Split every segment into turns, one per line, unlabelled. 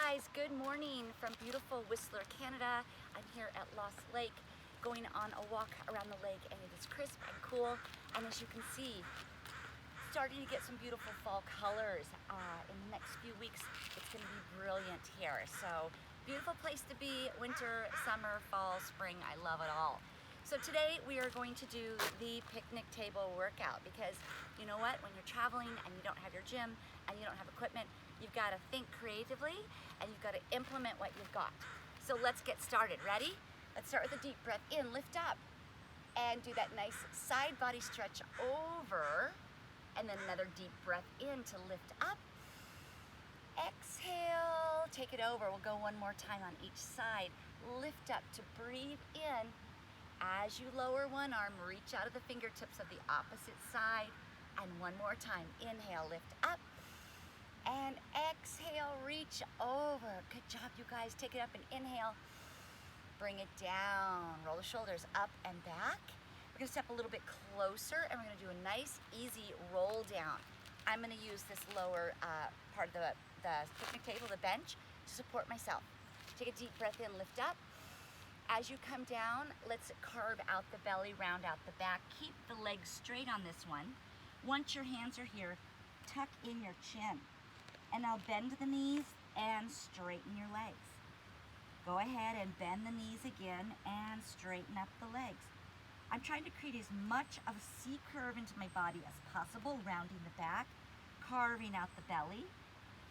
guys, good morning from beautiful Whistler, Canada. I'm here at Lost Lake going on a walk around the lake, and it is crisp and cool, and as you can see, starting to get some beautiful fall colors. In the next few weeks it's going to be brilliant here. So beautiful place to be, winter, summer, fall, spring, I love it all. So today we are going to do the picnic table workout, because you know what, when you're traveling and you don't have your gym and you don't have equipment, you've got to think creatively and you've got to implement what you've got. So let's get started. Ready? Let's start with a deep breath in, lift up, and do that nice side body stretch over, and then another deep breath in to lift up. Exhale, take it over. We'll go one more time on each side. Lift up to breathe in. As you lower one arm, reach out of the fingertips of the opposite side. And one more time. Inhale, lift up. And exhale, reach over. Good job, you guys. Take it up and inhale. Bring it down. Roll the shoulders up and back. We're going to step a little bit closer, and we're going to do a nice, easy roll down. I'm going to use this lower part of the picnic table, the bench, to support myself. Take a deep breath in, lift up. As you come down, let's carve out the belly, round out the back. Keep the legs straight on this one. Once your hands are here, tuck in your chin. And now bend the knees and straighten your legs. Go ahead and bend the knees again and straighten up the legs. I'm trying to create as much of a C curve into my body as possible, rounding the back, carving out the belly,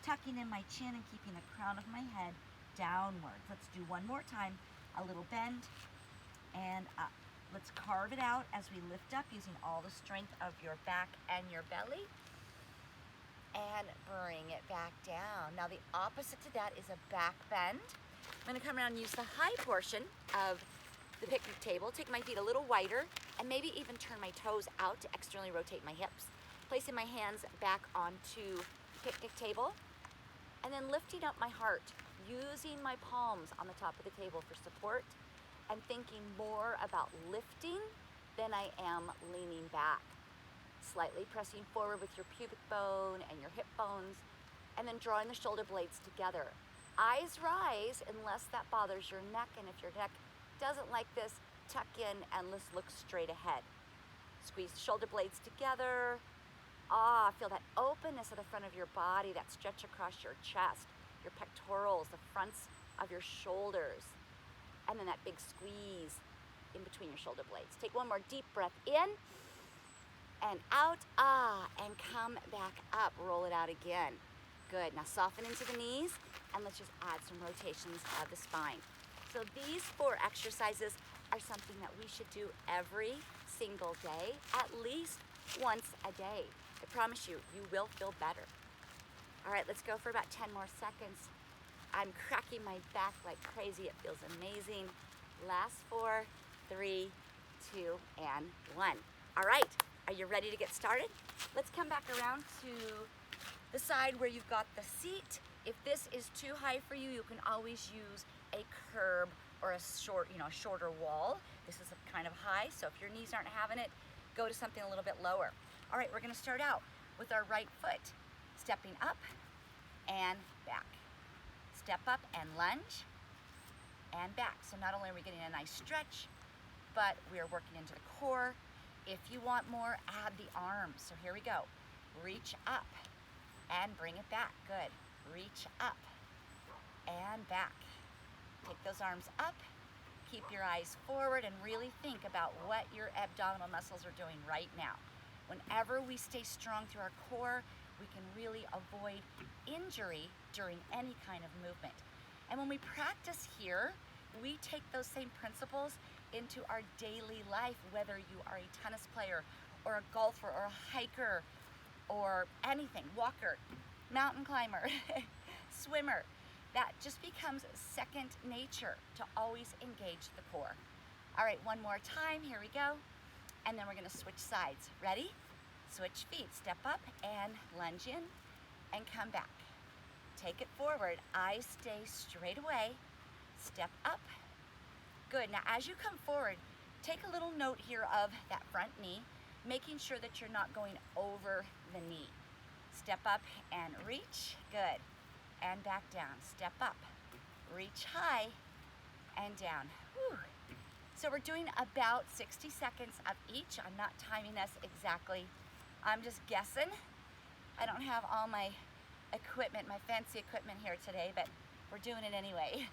tucking in my chin and keeping the crown of my head downwards. Let's do one more time. A little bend and up. Let's carve it out as we lift up using all the strength of your back and your belly. And bring it back down. Now the opposite to that is a back bend. I'm going to come around and use the high portion of the picnic table. Take my feet a little wider and maybe even turn my toes out to externally rotate my hips. Placing my hands back onto the picnic table and then lifting up my heart, using my palms on the top of the table for support and thinking more about lifting than I am leaning back. Slightly pressing forward with your pubic bone and your hip bones, and then drawing the shoulder blades together. Eyes rise unless that bothers your neck, and if your neck doesn't like this, tuck in and let's look straight ahead. Squeeze the shoulder blades together. Feel that openness at the front of your body, that stretch across your chest, your pectorals, the fronts of your shoulders, and then that big squeeze in between your shoulder blades. Take one more deep breath in and out, and come back up. Roll it out again. Good. Now soften into the knees, and let's just add some rotations of the spine. So these 4 exercises are something that we should do every single day, at least once a day. I promise you, you will feel better. All right, let's go for about 10 more seconds. I'm cracking my back like crazy. It feels amazing. Last 4, 3, 2, and 1. All right, are you ready to get started? Let's come back around to the side where you've got the seat. If this is too high for you, you can always use a curb or a shorter wall. This is kind of high, so if your knees aren't having it, go to something a little bit lower. All right, we're gonna start out with our right foot. Stepping up and back. Step up and lunge and back. So not only are we getting a nice stretch, but we are working into the core. If you want more, add the arms. So here we go. Reach up and bring it back. Good. Reach up and back. Take those arms up. Keep your eyes forward and really think about what your abdominal muscles are doing right now. Whenever we stay strong through our core, we can really avoid injury during any kind of movement. And when we practice here, we take those same principles into our daily life, whether you are a tennis player or a golfer or a hiker or anything, walker, mountain climber, swimmer. That just becomes second nature to always engage the core. All right, one more time, here we go. And then we're gonna switch sides. Ready? Switch feet, step up and lunge in and come back. Take it forward, eyes stay straight away. Step up. Good, now as you come forward, take a little note here of that front knee, making sure that you're not going over the knee. Step up and reach, good. and back down. Step up, reach high, and down. Whew. So we're doing about 60 seconds of each. I'm not timing this exactly. I'm just guessing. I don't have all my equipment, my fancy equipment here today, but we're doing it anyway.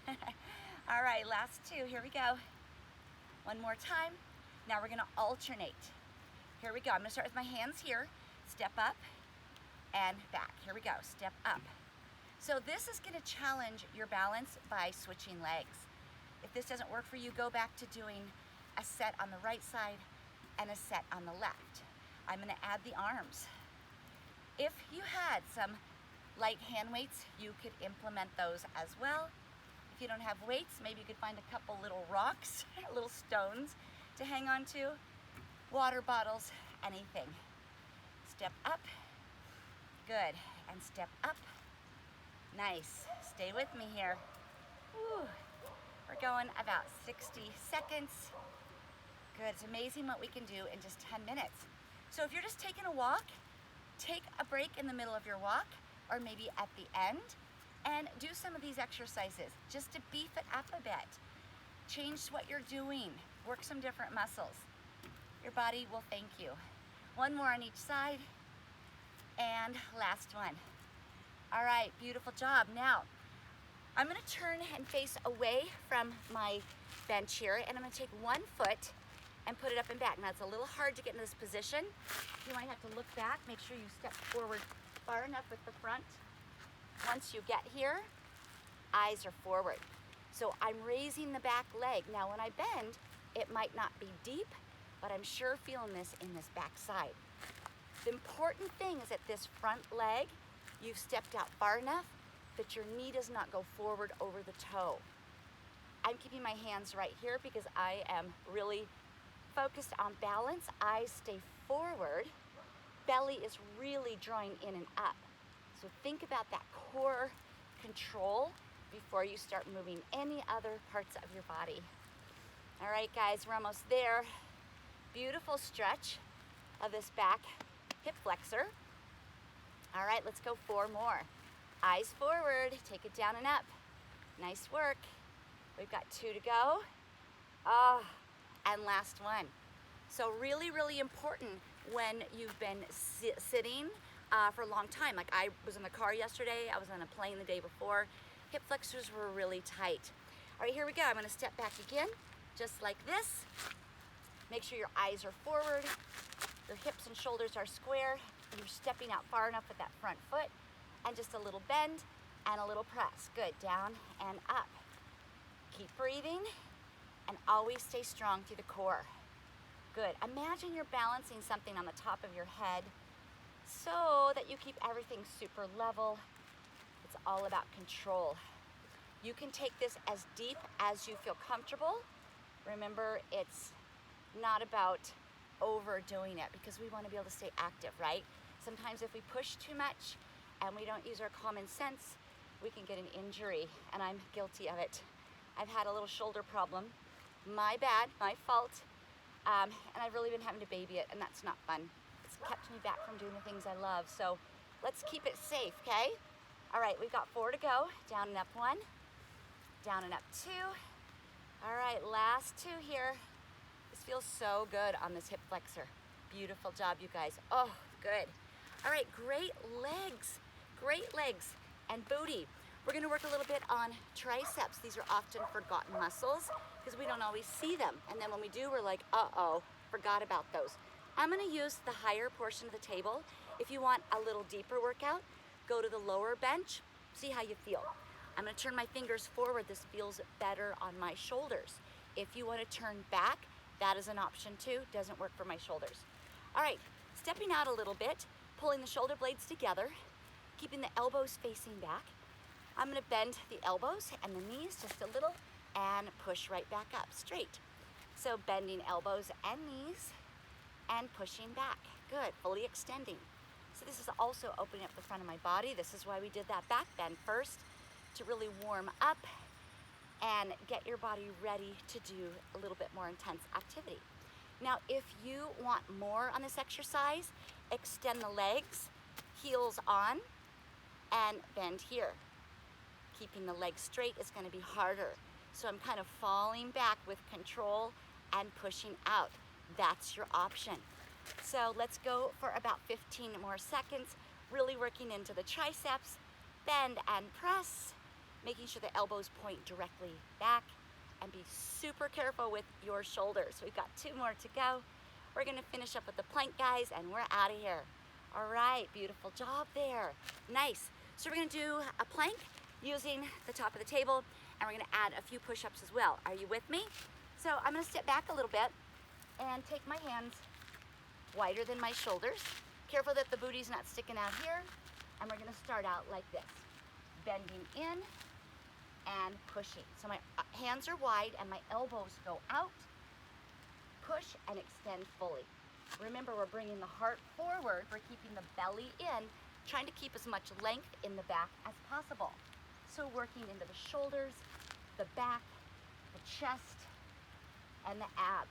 All right, last two, here we go. One more time. Now we're gonna alternate. Here we go, I'm gonna start with my hands here. Step up and back. Here we go, step up. So this is gonna challenge your balance by switching legs. If this doesn't work for you, go back to doing a set on the right side and a set on the left. I'm gonna add the arms. If you had some light hand weights, you could implement those as well. If you don't have weights, maybe you could find a couple little rocks, little stones to hang on to, water bottles, anything. Step up, good, and step up. Nice, stay with me here. Whew. We're going about 60 seconds. Good, it's amazing what we can do in just 10 minutes. So if you're just taking a walk, take a break in the middle of your walk, or maybe at the end, and do some of these exercises just to beef it up a bit. Change what you're doing, work some different muscles. Your body will thank you. One more on each side, and last one. All right, beautiful job. Now, I'm gonna turn and face away from my bench here, and I'm gonna take one foot and put it up and back. Now, it's a little hard to get in this position. You might have to look back, make sure you step forward far enough with the front. Once you get here, eyes are forward. So I'm raising the back leg. Now when I bend, it might not be deep, but I'm sure feeling this in this back side. The important thing is that this front leg, you've stepped out far enough that your knee does not go forward over the toe. I'm keeping my hands right here because I am really focused on balance. Eyes stay forward. Belly is really drawing in and up. So think about that core control before you start moving any other parts of your body. All right, guys, we're almost there. Beautiful stretch of this back hip flexor. All right, let's go 4 more. Eyes forward, take it down and up. Nice work. We've got 2 to go. And last one. So really, really important when you've been sitting for a long time. Like I was in the car yesterday, I was on a plane the day before. Hip flexors were really tight. All right, here we go. I'm gonna step back again, just like this. Make sure your eyes are forward, your hips and shoulders are square, and you're stepping out far enough with that front foot, and just a little bend and a little press. Good, down and up. Keep breathing, and always stay strong through the core. Good, imagine you're balancing something on the top of your head so that you keep everything super level. It's all about control. You can take this as deep as you feel comfortable. Remember, it's not about overdoing it because we want to be able to stay active, right? Sometimes if we push too much and we don't use our common sense, we can get an injury, and I'm guilty of it. I've had a little shoulder problem. My bad, my fault. And I've really been having to baby it, and that's not fun. It's kept me back from doing the things I love. So let's keep it safe, okay? All right, we've got 4 to go. Down and up 1, down and up 2. All right, last 2 here. This feels so good on this hip flexor. Beautiful job, you guys. Oh, good. All right, great legs and booty. We're gonna work a little bit on triceps. These are often forgotten muscles because we don't always see them. And then when we do, we're like, uh-oh, forgot about those. I'm gonna use the higher portion of the table. If you want a little deeper workout, go to the lower bench, see how you feel. I'm gonna turn my fingers forward. This feels better on my shoulders. If you wanna turn back, that is an option too. Doesn't work for my shoulders. All right, stepping out a little bit, pulling the shoulder blades together, keeping the elbows facing back. I'm gonna bend the elbows and the knees just a little and push right back up, straight. So bending elbows and knees and pushing back. Good, fully extending. So this is also opening up the front of my body. This is why we did that back bend first, to really warm up and get your body ready to do a little bit more intense activity. Now, if you want more on this exercise, extend the legs, heels on, and bend here. keeping the leg straight is going to be harder. So I'm kind of falling back with control and pushing out. That's your option. So let's go for about 15 more seconds, really working into the triceps, bend and press, making sure the elbows point directly back, and be super careful with your shoulders. We've got 2 more to go. We're gonna finish up with the plank, guys, and we're out of here. All right, beautiful job there. Nice. So we're gonna do a plank using the top of the table, and we're gonna add a few push-ups as well. Are you with me? So I'm gonna step back a little bit and take my hands wider than my shoulders. Careful that the booty's not sticking out here. And we're gonna start out like this, bending in and pushing. So my hands are wide and my elbows go out. Push and extend fully. Remember, we're bringing the heart forward. We're keeping the belly in, trying to keep as much length in the back as possible. So working into the shoulders, the back, the chest, and the abs.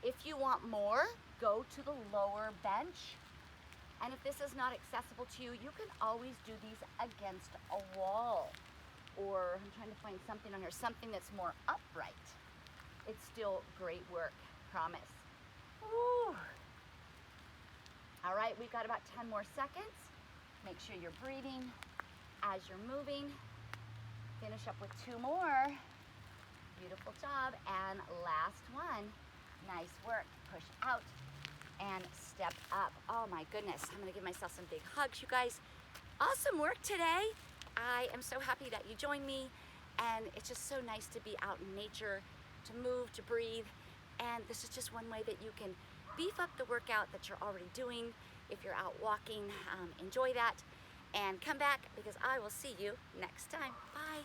If you want more, go to the lower bench. And if this is not accessible to you, you can always do these against a wall. Or I'm trying to find something on here, something that's more upright. It's still great work, promise. Woo. All right, we've got about 10 more seconds. Make sure you're breathing as you're moving. Finish up with 2 more. Beautiful job. And last one. Nice work. Push out and step up. Oh my goodness, I'm gonna give myself some big hugs, you guys. Awesome work today. I am so happy that you joined me, and it's just so nice to be out in nature, to move, to breathe, and this is just one way that you can beef up the workout that you're already doing. If you're out walking, enjoy that, and come back because I will see you next time. Bye.